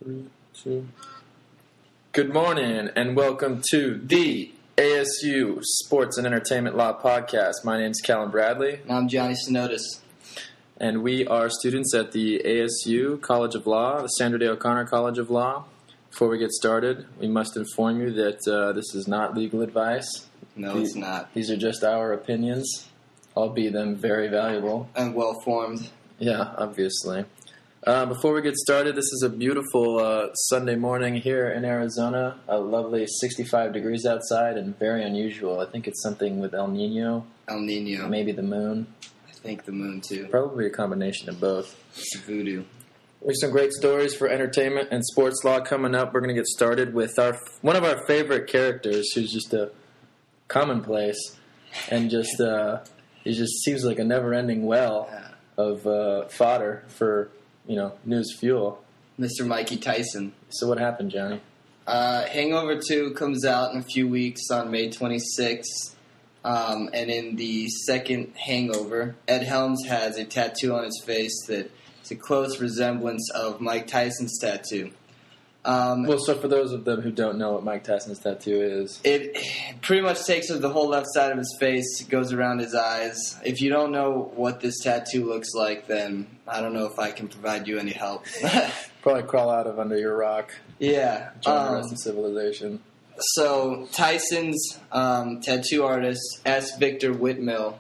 3, 2. Good morning and welcome to the ASU Sports and Entertainment Law Podcast. My name is Kellen Bradley. And I'm Johnny Sinodis. And we are students at the ASU College of Law, the Sandra Day O'Connor College of Law. Before we get started, we must inform you that this is not legal advice. No, it's not. These are just our opinions, albeit them very valuable. And well-formed. Yeah, obviously. Before we get started, this is a beautiful Sunday morning here in Arizona. A lovely 65 degrees outside and very unusual. I think it's something with El Nino. El Nino. Maybe the moon. I think the moon, too. Probably a combination of both. It's voodoo. We have some great stories for entertainment and sports law coming up. We're going to get started with one of our favorite characters, who's just a commonplace and just he just seems like a never-ending well of fodder for news fuel. Mr. Mikey Tyson. So what happened, Johnny? Hangover 2 comes out in a few weeks on May 26th. And in the second Hangover, Ed Helms has a tattoo on his face that is a close resemblance of Mike Tyson's tattoo. So for those of them who don't know what Mike Tyson's tattoo is, it pretty much takes up the whole left side of his face, goes around his eyes. If you don't know what this tattoo looks like, then I don't know if I can provide you any help. Probably crawl out of under your rock. Yeah. Join the rest of civilization. So Tyson's tattoo artist, S. Victor Whitmill,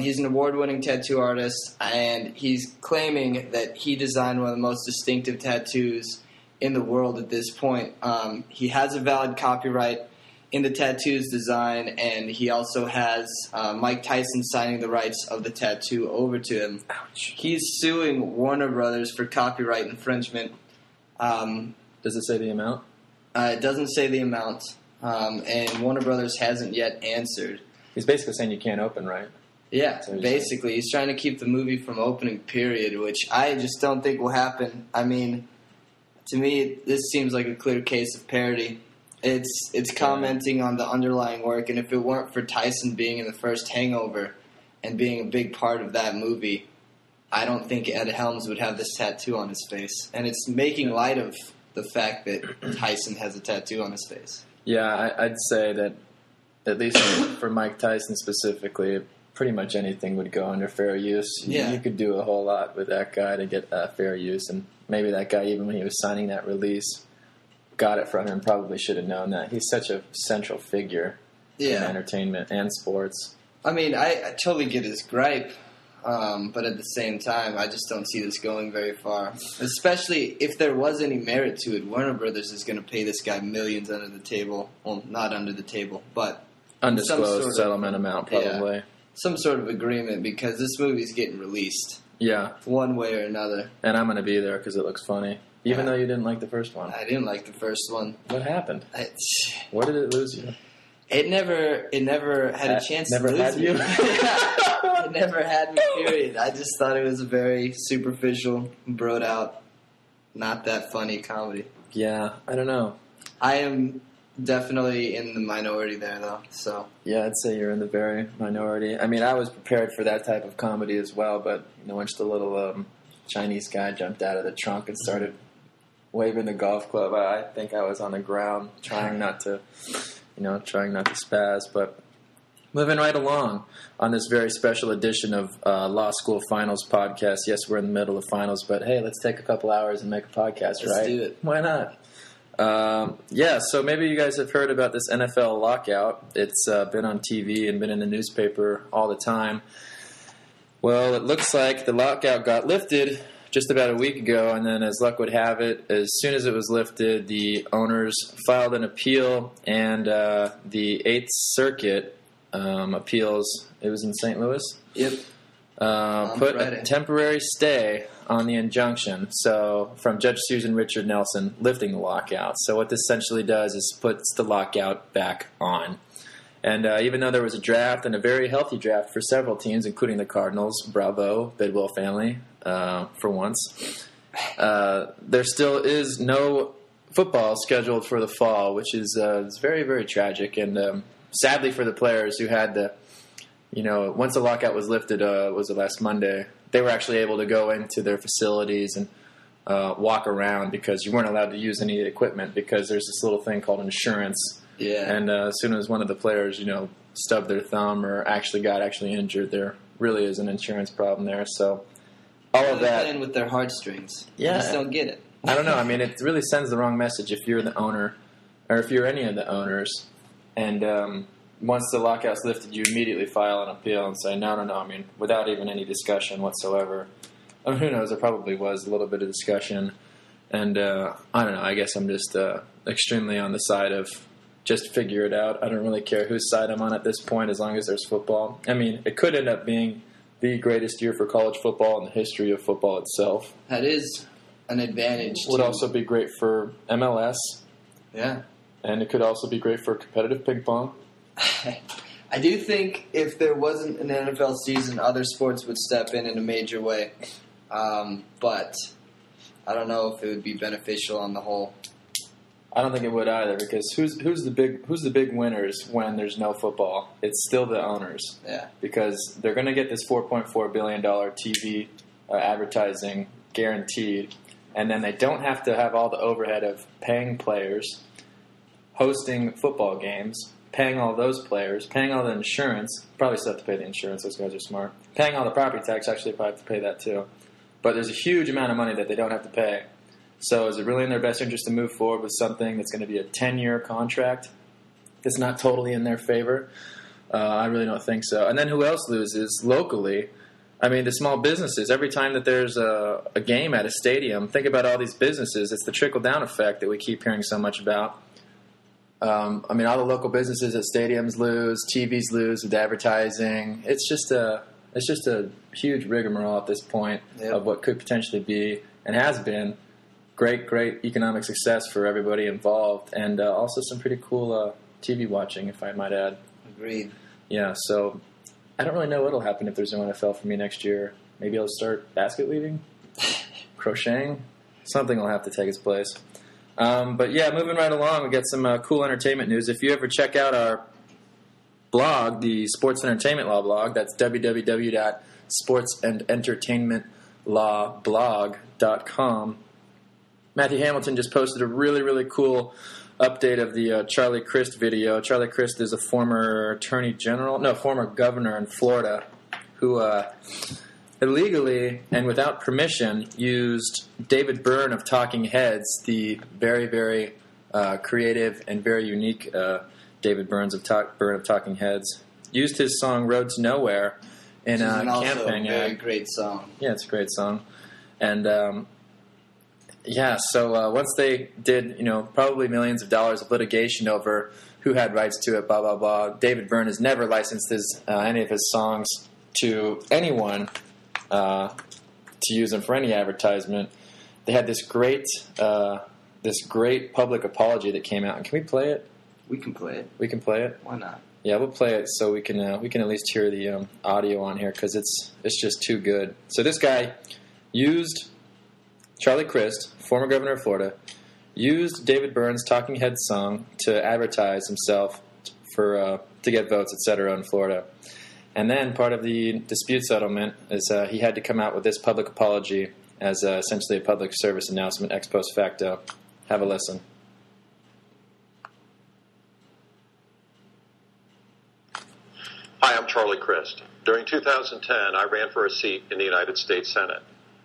he's an award-winning tattoo artist, and he's claiming that he designed one of the most distinctive tattoos in the world at this point. He has a valid copyright in the tattoo's design, and he also has Mike Tyson signing the rights of the tattoo over to him. Ouch. He's suing Warner Brothers for copyright infringement. Does it say the amount? It doesn't say the amount, and Warner Brothers hasn't yet answered. He's basically saying you can't open, right? Yeah, basically. He's trying to keep the movie from opening, period, which I just don't think will happen. I mean, to me, this seems like a clear case of parody. It's commenting on the underlying work, and if it weren't for Tyson being in the first Hangover and being a big part of that movie, I don't think Ed Helms would have this tattoo on his face. And it's making light of the fact that Tyson has a tattoo on his face. Yeah, I'd say that at least for Mike Tyson specifically, pretty much anything would go under fair use. Yeah. You could do a whole lot with that guy to get fair use, and maybe that guy, even when he was signing that release, got it from him, probably should have known that. He's such a central figure in entertainment and sports. I mean, I totally get his gripe, but at the same time, I just don't see this going very far. Especially if there was any merit to it. Warner Brothers is going to pay this guy millions under the table. Well, not under the table, but undisclosed settlement amount, probably. Yeah, some sort of agreement, because this movie's getting released. Yeah. One way or another. And I'm going to be there because it looks funny. Even though you didn't like the first one. I didn't like the first one. What happened? Where did it lose you? It never had a chance to lose had you? It never had me, period. I just thought it was a very superficial, broed out, not that funny comedy. Yeah, I don't know. I am definitely in the minority there, though. So yeah, I'd say you're in the very minority. I mean, I was prepared for that type of comedy as well, but once the little Chinese guy jumped out of the trunk and started waving the golf club, I think I was on the ground trying not to spaz. But moving right along on this very special edition of Law School Finals podcast. Yes, we're in the middle of finals, but hey, let's take a couple hours and make a podcast, right? Let's do it. Why not? So maybe you guys have heard about this NFL lockout. It's been on TV and been in the newspaper all the time. Well, it looks like the lockout got lifted just about a week ago, and then as luck would have it, as soon as it was lifted, the owners filed an appeal, and the 8th Circuit appeals, it was in St. Louis? Yep. Put a temporary stay on the injunction, so from Judge Susan Richard Nelson lifting the lockout. So what this essentially does is puts the lockout back on. And even though there was a draft, and a very healthy draft for several teams, including the Cardinals, bravo, Bidwell family, for once, there still is no football scheduled for the fall, which is very, very tragic. And sadly for the players who had once the lockout was lifted, was it last Monday, they were actually able to go into their facilities and walk around because you weren't allowed to use any equipment because there's this little thing called insurance. Yeah. And as soon as one of the players, stubbed their thumb or got injured, there really is an insurance problem there. So all of that. Playing with their heartstrings. Yeah. I just don't get it. I don't know. I mean, it really sends the wrong message if you're the owner or if you're any of the owners. And once the lockout's lifted, you immediately file an appeal and say, no. I mean, without even any discussion whatsoever. I mean, who knows? There probably was a little bit of discussion. And I don't know. I guess I'm just extremely on the side of just figure it out. I don't really care whose side I'm on at this point as long as there's football. I mean, it could end up being the greatest year for college football in the history of football itself. That is an advantage. Would also be great for MLS. Yeah. And it could also be great for competitive ping pong. I do think if there wasn't an NFL season, other sports would step in a major way. But I don't know if it would be beneficial on the whole. I don't think it would either because who's the big winners when there's no football? It's still the owners. Yeah. Because they're going to get this $4.4 billion TV advertising guaranteed, and then they don't have to have all the overhead of paying players, hosting football games, paying all those players, paying all the insurance. Probably still have to pay the insurance. Those guys are smart. Paying all the property tax. Actually, probably have to pay that too. But there's a huge amount of money that they don't have to pay. So is it really in their best interest to move forward with something that's going to be a 10-year contract that's not totally in their favor? I really don't think so. And then who else loses locally? I mean, the small businesses. Every time that there's a game at a stadium, think about all these businesses. It's the trickle-down effect that we keep hearing so much about. I mean, all the local businesses at stadiums lose, TVs lose with advertising. It's just a huge rigmarole at this point of what could potentially be and has been great economic success for everybody involved, and also some pretty cool TV watching, if I might add. Agreed. Yeah, so I don't really know what'll happen if there's no NFL for me next year. Maybe I'll start basket weaving, crocheting. Something will have to take its place. But yeah, moving right along, we got some cool entertainment news. If you ever check out our blog, the Sports Entertainment Law blog, that's www.sportsandentertainmentlawblog.com. Matthew Hamilton just posted a really cool update of the Charlie Crist video. Charlie Crist is a former former governor in Florida who illegally and without permission used David Byrne of Talking Heads, the very creative and very unique David Byrne of Talking Heads, used his song "Road to Nowhere" in a campaign ad. Very great song. Yeah, it's a great song, and so once they did, probably millions of dollars of litigation over who had rights to it, blah blah blah. David Byrne has never licensed any of his songs to anyone to use them for any advertisement. They had this great public apology that came out. And can we play it? We can play it. We can play it? Why not? Yeah, we'll play it so we can at least hear the audio on here because it's just too good. So this guy used Charlie Crist, former governor of Florida, used David Byrne's Talking Heads song to advertise himself to get votes, etc. in Florida. And then part of the dispute settlement is he had to come out with this public apology as essentially a public service announcement ex post facto. Have a listen. Hi, I'm Charlie Crist. During 2010, I ran for a seat in the United States Senate.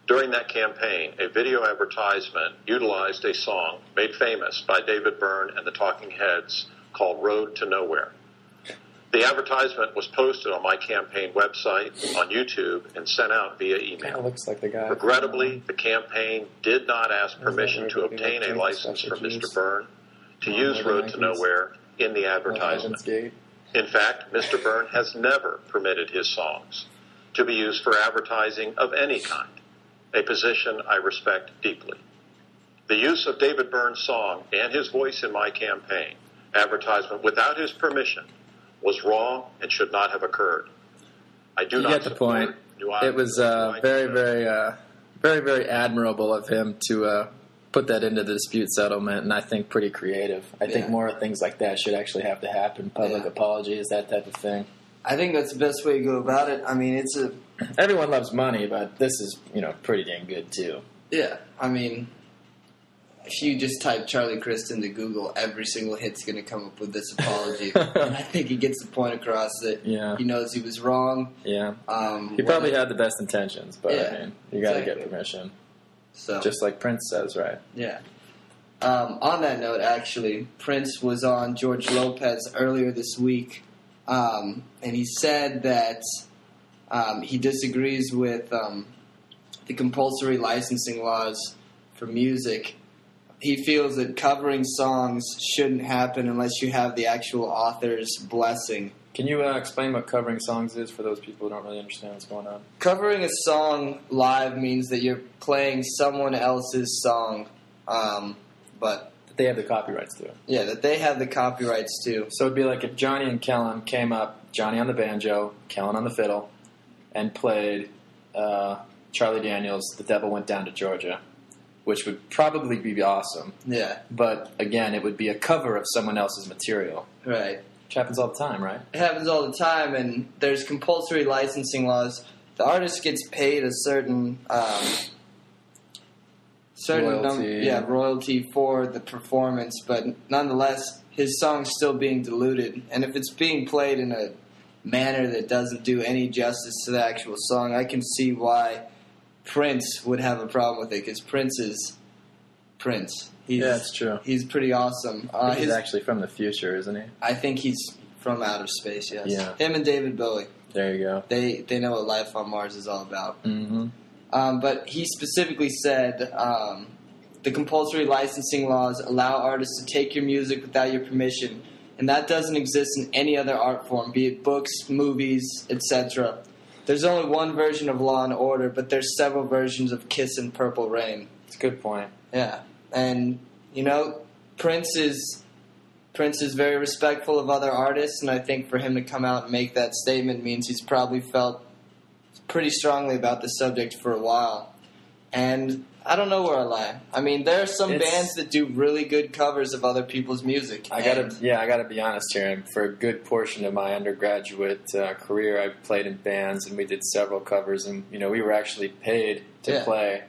During that campaign, a video advertisement utilized a song made famous by David Byrne and the Talking Heads called Road to Nowhere. The advertisement was posted on my campaign website, on YouTube, and sent out via email. Kind of looks like the guy. Regrettably, the campaign did not ask permission to obtain a license from Mr. Byrne to use Road to Nowhere in the advertisement. In fact, Mr. Byrne has never permitted his songs to be used for advertising of any kind, a position I respect deeply. The use of David Byrne's song and his voice in my campaign advertisement without his permission was wrong and should not have occurred. I do not get the point. It was very admirable of him to put that into the dispute settlement, and I think pretty creative. I think more things like that should actually have to happen. Public apologies, that type of thing. I think that's the best way to go about it. I mean, everyone loves money, but this is pretty dang good too. Yeah, I mean, if you just type Charlie Crist into Google, every single hit's going to come up with this apology. And I think he gets the point across that he knows he was wrong. Yeah. He probably had the best intentions, but I mean, you got to get permission. So, just like Prince says, right? Yeah. On that note, actually, Prince was on George Lopez earlier this week, and he said that he disagrees with the compulsory licensing laws for music. He feels that covering songs shouldn't happen unless you have the actual author's blessing. Can you explain what covering songs is for those people who don't really understand what's going on? Covering a song live means that you're playing someone else's song, but that they have the copyrights to. Yeah, that they have the copyrights to. So it'd be like if Johnny and Kellen came up, Johnny on the banjo, Kellen on the fiddle, and played Charlie Daniels' "The Devil Went Down to Georgia," which would probably be awesome. Yeah. But, again, it would be a cover of someone else's material. Right. Which happens all the time, right? It happens all the time, and there's compulsory licensing laws. The artist gets paid a certain royalty for the performance, but nonetheless, his song's still being diluted. And if it's being played in a manner that doesn't do any justice to the actual song, I can see why Prince would have a problem with it, because Prince is Prince. That's true. He's pretty awesome. He's actually from the future, isn't he? I think he's from outer space, yes. Yeah. Him and David Bowie. There you go. They know what life on Mars is all about. Mm-hmm. But he specifically said the compulsory licensing laws allow artists to take your music without your permission, and that doesn't exist in any other art form, be it books, movies, etc. There's only one version of Law and Order, but there's several versions of Kiss and Purple Rain. It's a good point. Yeah. And, Prince is very respectful of other artists, and I think for him to come out and make that statement means he's probably felt pretty strongly about the subject for a while. And I don't know where I lie. I mean, there are some bands that do really good covers of other people's music. I gotta be honest here. For a good portion of my undergraduate career, I played in bands, and we did several covers, and we were actually paid to play.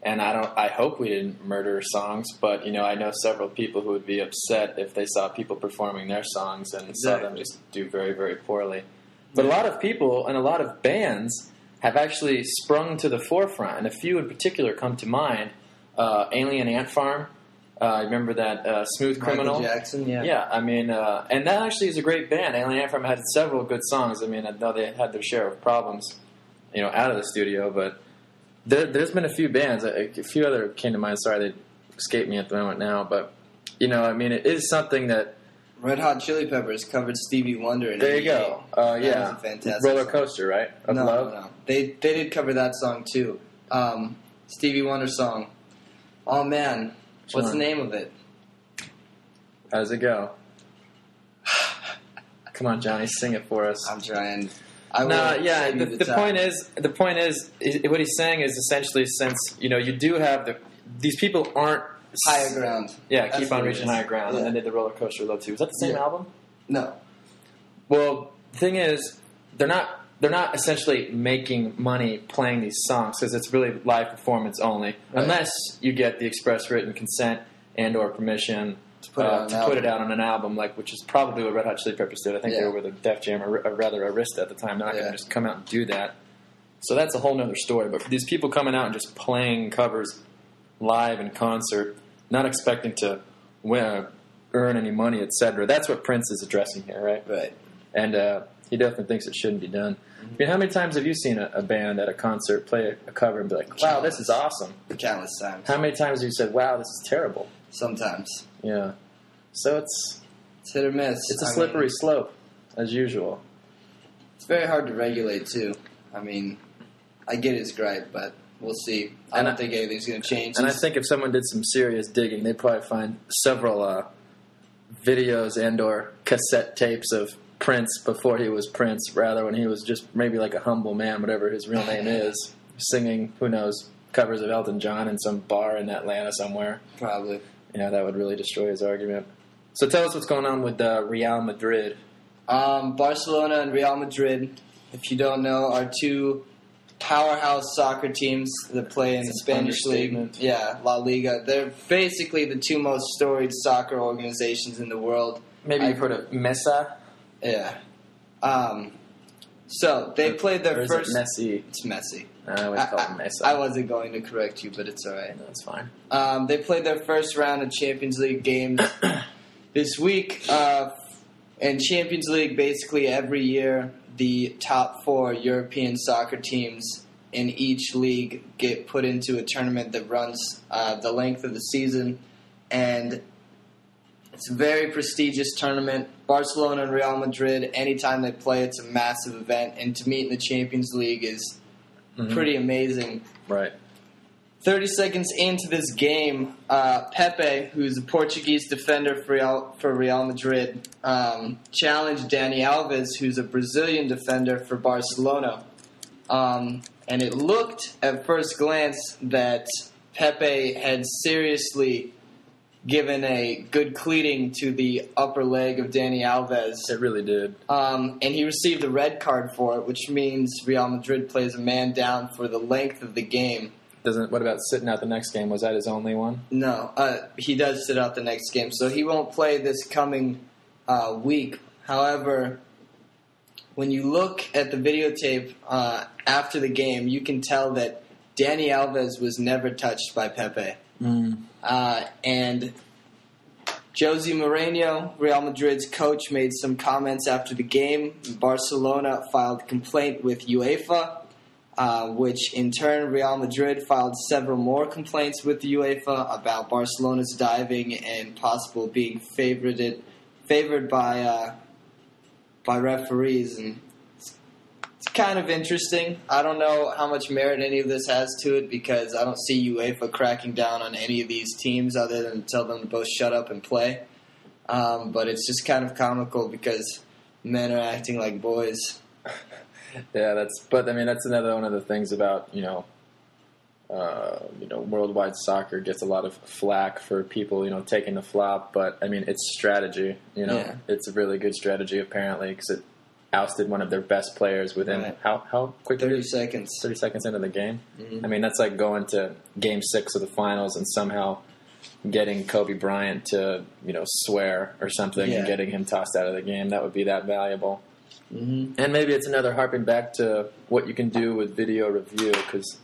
And I hope we didn't murder songs, but I know several people who would be upset if they saw people performing their songs and saw them just do very, very poorly. But a lot of people and a lot of bands have actually sprung to the forefront, and a few in particular come to mind. Alien Ant Farm, I remember that Smooth Criminal. Michael Jackson, yeah. Yeah, I mean, and that actually is a great band. Alien Ant Farm had several good songs. I mean, I know they had their share of problems, out of the studio, but there's been a few bands. A few other came to mind. Sorry, they escaped me at the moment now, but I mean, it is something that. Red Hot Chili Peppers covered Stevie Wonder in There you go. That was a fantastic Roller Coaster, right? Of Love? No. They did cover that song, too. Stevie Wonder song. Oh, man. What's the name of it? How does it go? Come on, Johnny, sing it for us. I'm trying. The point is, what he's saying is essentially, since, you do have these people aren't higher ground. Yeah, Keep On Reaching Higher Ground, and then did the Roller Coaster Love too. Was that the same album? No. Well, the thing is, they're not essentially making money playing these songs, because it's really live performance only, unless you get the express written consent and or permission to put it out on an album, which is probably what Red Hot Chili Peppers did. I think they were the Def Jam, or rather Arista at the time. They're not going to just come out and do that. So that's a whole nother story. But for these people coming out and just playing covers live in concert, not expecting to earn any money, etc. That's what Prince is addressing here, right? Right. And he definitely thinks it shouldn't be done. Mm-hmm. I mean, how many times have you seen a band at a concert play a cover and be like, wow, this is awesome? Countless times. How many times have you said, wow, this is terrible? Sometimes. Yeah. So it's hit or miss. It's a slippery slope, as usual. It's very hard to regulate, too. I mean, I get his gripe, but we'll see. I don't think anything's going to change. And I think if someone did some serious digging, they'd probably find several videos and or cassette tapes of Prince before he was Prince, rather when he was just maybe like a humble man, whatever his real name is, singing, who knows, covers of Elton John in some bar in Atlanta somewhere. Probably. That would really destroy his argument. So tell us what's going on with Real Madrid. Barcelona and Real Madrid, if you don't know, are two powerhouse soccer teams that play in the Spanish league. Yeah, La Liga. They're basically the two most storied soccer organizations in the world. Maybe you've heard of Mesa? Yeah. So they played their first. Is it Messi? It's Messi. I always call it Mesa. I wasn't going to correct you, but it's all right. No, it's fine. They played their first round of Champions League games this week. And Champions League, basically every year, the top 4 European soccer teams in each league get put into a tournament that runs the length of the season. And it's a very prestigious tournament. Barcelona and Real Madrid, anytime they play, it's a massive event. And to meet in the Champions League is pretty amazing. Right. 30 seconds into this game, Pepe, who's a Portuguese defender for Real Madrid, challenged Dani Alves, who's a Brazilian defender for Barcelona. And it looked, at first glance, that Pepe had seriously given a good cleating to the upper leg of Dani Alves. It really did. And he received a red card for it, which means Real Madrid plays a man down for the length of the game. What about sitting out the next game? Was that his only one? No, he does sit out the next game, so he won't play this coming week. However, when you look at the videotape after the game, you can tell that Dani Alves was never touched by Pepe. And Jose Mourinho, Real Madrid's coach, made some comments after the game. Barcelona filed a complaint with UEFA, which in turn Real Madrid filed several more complaints with the UEFA about Barcelona's diving and possible being favored by referees. And it's kind of interesting. I don't know how much merit any of this has to it because I don't see UEFA cracking down on any of these teams other than tell them to both shut up and play. But it's just kind of comical because men are acting like boys. Yeah, that's another one of the things about worldwide soccer gets a lot of flack for people taking the flop, but I mean it's strategy. It's a really good strategy apparently because it ousted one of their best players within how quickly? 30 seconds. 30 seconds into the game. I mean that's like going to Game 6 of the finals and somehow getting Kobe Bryant to swear or something and getting him tossed out of the game. That would be that valuable. And maybe it's another harping back to what you can do with video review because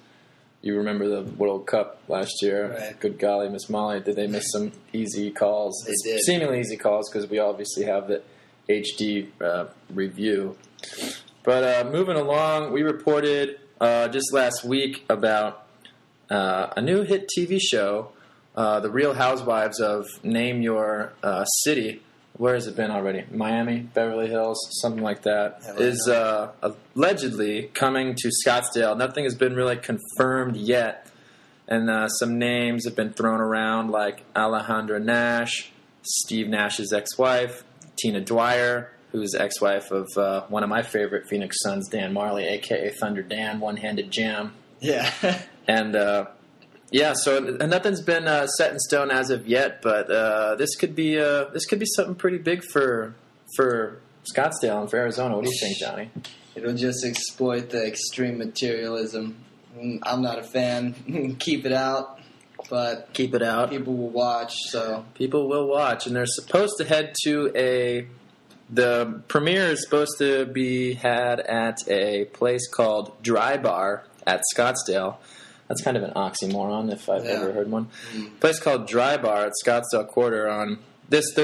you remember the World Cup last year. Right. Good golly, Miss Molly, did they miss some easy calls? They did. Seemingly easy calls because we obviously have the HD review. But moving along, we reported just last week about a new hit TV show, The Real Housewives of Name Your City. Where has it been already? Miami, Beverly Hills, something like that. Is allegedly coming to Scottsdale. Nothing has been really confirmed yet. And some names have been thrown around like Alejandra Nash, Steve Nash's ex-wife, Tina Dwyer, who's ex-wife of one of my favorite Phoenix Suns, Dan Marley, a.k.a. Thunder Dan, One-Handed Jam. Yeah. And so nothing's been set in stone as of yet, but this could be something pretty big for Scottsdale and for Arizona. What do you think, Johnny? It'll just exploit the extreme materialism. I'm not a fan. Keep it out, but keep it out. People will watch. So people will watch, and they're supposed to head to the premiere is supposed to be had at a place called Dry Bar at Scottsdale. That's kind of an oxymoron if I've ever heard one. A place called Dry Bar at Scottsdale Quarter on this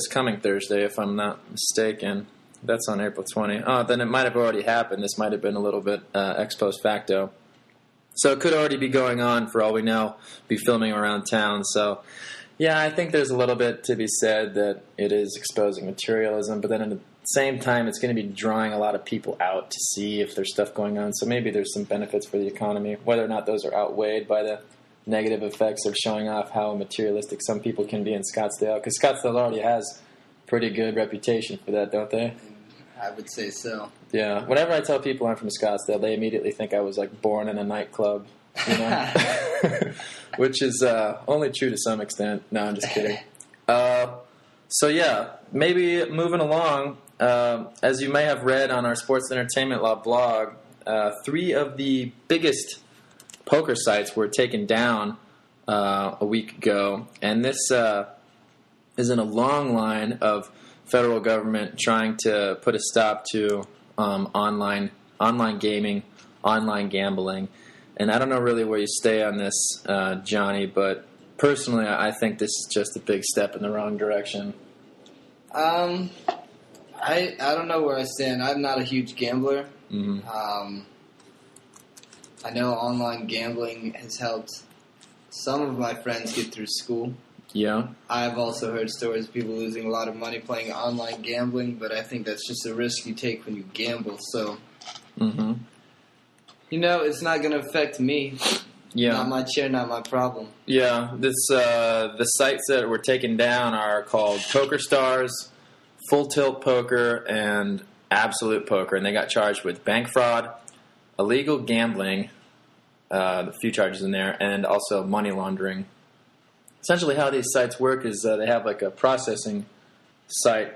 coming Thursday, if I'm not mistaken. That's on April 20. Oh, then it might have already happened. This might have been a little bit ex post facto. So it could already be going on, for all we know, be filming around town. So, yeah, I think there's a little bit to be said that it is exposing materialism, but then at the same time, it's going to be drawing a lot of people out to see if there's stuff going on. So maybe there's some benefits for the economy, whether or not those are outweighed by the negative effects of showing off how materialistic some people can be in Scottsdale. Because Scottsdale already has a pretty good reputation for that, don't they? I would say so. Yeah. Whenever I tell people I'm from Scottsdale, they immediately think I was like born in a nightclub, which is only true to some extent. No, I'm just kidding. So yeah, maybe moving along. As you may have read on our Sports Entertainment Law blog, 3 of the biggest poker sites were taken down a week ago, and this is in a long line of federal government trying to put a stop to online gaming, online gambling. And I don't know really where you stay on this, Johnny, but personally I think this is just a big step in the wrong direction. I don't know where I stand. I'm not a huge gambler. Mm-hmm. I know online gambling has helped some of my friends get through school. Yeah. I've also heard stories of people losing a lot of money playing online gambling, but I think that's just a risk you take when you gamble. So, mm-hmm. It's not going to affect me. Yeah. Not my chair, not my problem. Yeah. The sites that were taken down are called Poker Stars, Full Tilt Poker, and Absolute Poker, and they got charged with bank fraud, illegal gambling, a few charges in there, and also money laundering. Essentially how these sites work is they have like a processing site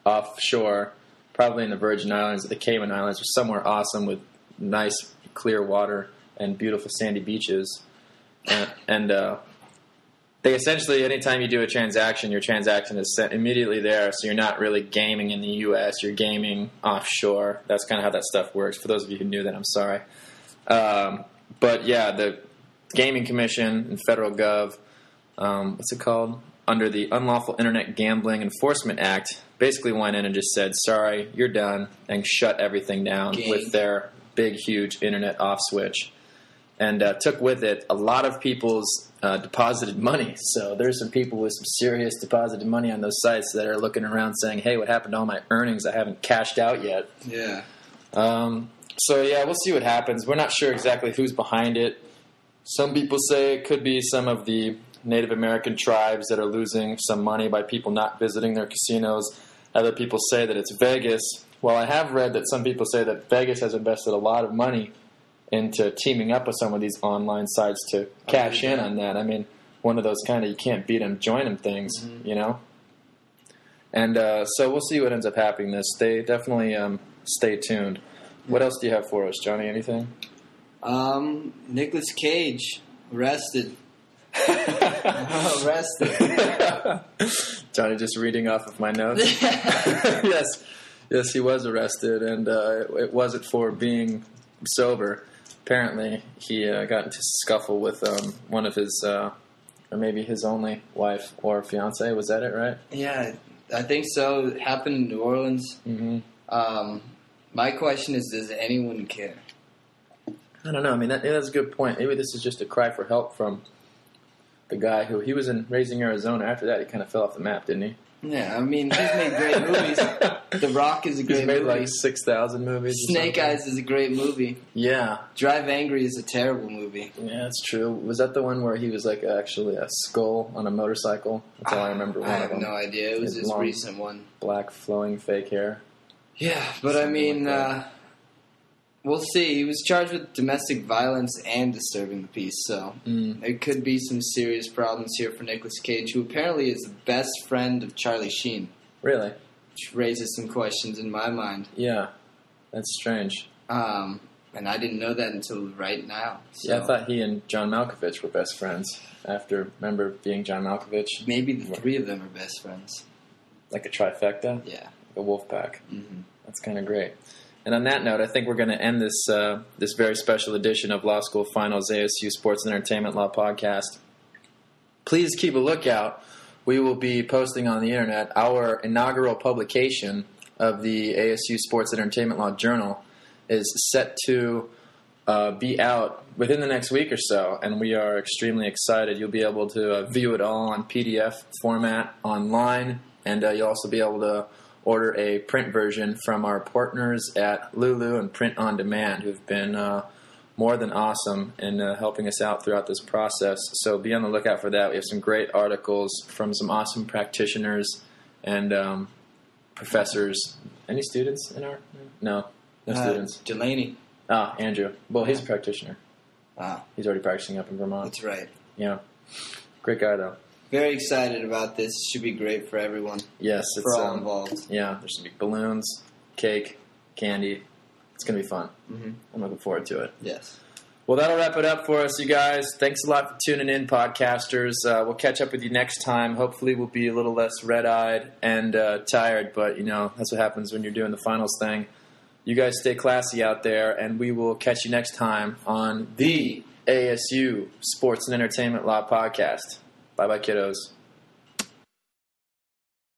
offshore, probably in the Virgin Islands or the Cayman Islands or somewhere awesome with nice clear water and beautiful sandy beaches. And they essentially, anytime you do a transaction, your transaction is sent immediately there, so you're not really gaming in the U.S., you're gaming offshore. That's kind of how that stuff works. For those of you who knew that, I'm sorry. But yeah, the Gaming Commission and federal gov, what's it called? Under the Unlawful Internet Gambling Enforcement Act, basically went in and just said, sorry, you're done, and shut everything down with their big, huge internet off switch. And took with it a lot of people's deposited money. So there's some people with some serious deposited money on those sites that are looking around saying, hey, what happened to all my earnings? I haven't cashed out yet. Yeah. So, yeah, we'll see what happens. We're not sure exactly who's behind it. Some people say it could be some of the Native American tribes that are losing some money by people not visiting their casinos. Other people say that it's Vegas. Well, I have read that some people say that Vegas has invested a lot of money into teaming up with some of these online sites to cash in on that. I mean, one of those kind of you can't beat them, join them things, And so we'll see what ends up happening. They definitely stay tuned. What else do you have for us, Johnny? Anything? Nicolas Cage arrested. Arrested. Johnny just reading off of my notes. Yes, he was arrested, and it wasn't for being sober. Apparently, he got into a scuffle with one of his, or maybe his only wife or fiance. Was that it, right? Yeah, I think so. It happened in New Orleans. Mm-hmm. My question is, does anyone care? I don't know. I mean, that's a good point. Maybe this is just a cry for help from the guy who he was in Raising Arizona. After that, he kind of fell off the map, didn't he? Yeah, I mean, he's made great movies. The Rock is a great movie. He's made like 6,000 movies. Snake Eyes is a great movie. Yeah. Drive Angry is a terrible movie. Yeah, that's true. Was that the one where he was like actually a skull on a motorcycle? That's all I remember. I have no idea. It was his recent one. Black flowing fake hair. Yeah, but I mean, we'll see. He was charged with domestic violence and disturbing the peace, so there could be some serious problems here for Nicolas Cage, who apparently is the best friend of Charlie Sheen. Really? Which raises some questions in my mind. Yeah, that's strange. And I didn't know that until right now. So. Yeah, I thought he and John Malkovich were best friends. Remember being John Malkovich? Maybe the three of them are best friends. Like a trifecta? Yeah. Like a wolf pack. Mm-hmm. That's kind of great. And on that note, I think we're going to end this this very special edition of Law School Finals ASU Sports and Entertainment Law Podcast. Please keep a lookout. We will be posting on the internet our inaugural publication of the ASU Sports and Entertainment Law Journal is set to be out within the next week or so, and we are extremely excited. You'll be able to view it all on PDF format online, and you'll also be able to order a print version from our partners at Lulu and Print on Demand, who've been more than awesome in helping us out throughout this process. So be on the lookout for that. We have some great articles from some awesome practitioners and professors. Any students in our? No students. Delaney. Andrew. Well, he's a practitioner. He's already practicing up in Vermont. That's right. Yeah. Great guy, though. Very excited about this. Should be great for everyone. Yes. For all involved. Yeah. There's some big balloons, cake, candy. It's going to be fun. Mm-hmm. I'm looking forward to it. Yes. Well, that'll wrap it up for us, you guys. Thanks a lot for tuning in, podcasters. We'll catch up with you next time. Hopefully we'll be a little less red-eyed and tired, but, that's what happens when you're doing the finals thing. You guys stay classy out there, and we will catch you next time on the ASU Sports and Entertainment Law Podcast. Bye-bye, kiddos.